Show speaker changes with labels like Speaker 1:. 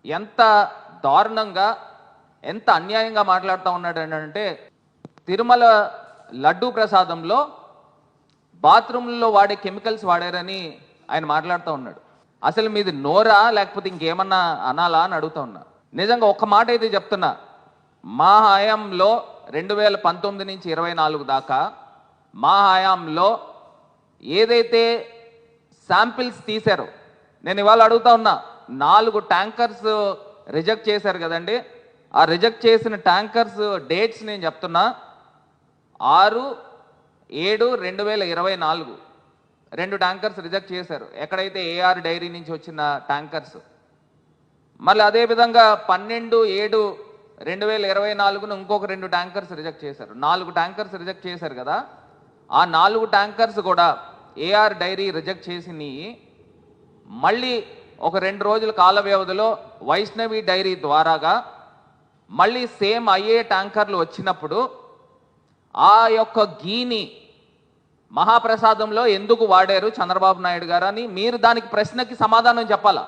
Speaker 1: ఎంత దారుణంగా ఎంత అన్యాయంగా మాట్లాడుతూ ఉన్నాడు అంటే తిరుమల లడ్డూ ప్రసాదంలో బాత్రూంలో వాడే కెమికల్స్ వాడారని ఆయన మాట్లాడుతూ ఉన్నాడు. అసలు మీది నోరా లేకపోతే ఇంకేమన్నా అనాలా అని అడుగుతా ఉన్నా. నిజంగా ఒక్క మాట అయితే చెప్తున్నా, మా హయాంలో 2019 నుంచి 24 దాకా మా హయాంలో ఏదైతే శాంపిల్స్ తీశారో, నేను ఇవాళ అడుగుతా ఉన్నా, 4 ట్యాంకర్స్ రిజెక్ట్ చేశారు కదండి. ఆ రిజెక్ట్ చేసిన ట్యాంకర్స్ డేట్స్ నేను చెప్తున్నా, 6/7/2024 2 ట్యాంకర్స్ రిజెక్ట్ చేశారు, ఎక్కడైతే ఏఆర్ డైరీ నుంచి వచ్చిన ట్యాంకర్స్. మళ్ళీ అదేవిధంగా 12/7/2024 ఇంకొక 2 ట్యాంకర్స్ రిజెక్ట్ చేశారు. 4 ట్యాంకర్స్ రిజెక్ట్ చేశారు కదా. ఆ 4 ట్యాంకర్స్ కూడా ఏఆర్ డైరీ రిజెక్ట్ చేసినవి మళ్ళీ ఒక 2 రోజుల కాల వ్యవధిలో వైష్ణవి డైరీ ద్వారాగా మళ్ళీ సేమ్ అయ్యే ట్యాంకర్లు వచ్చినప్పుడు ఆ యొక్క గీని మహాప్రసాదంలో ఎందుకు వాడారు చంద్రబాబు నాయుడు గారు అని మీరు దానికి ప్రశ్నకి సమాధానం చెప్పాలా.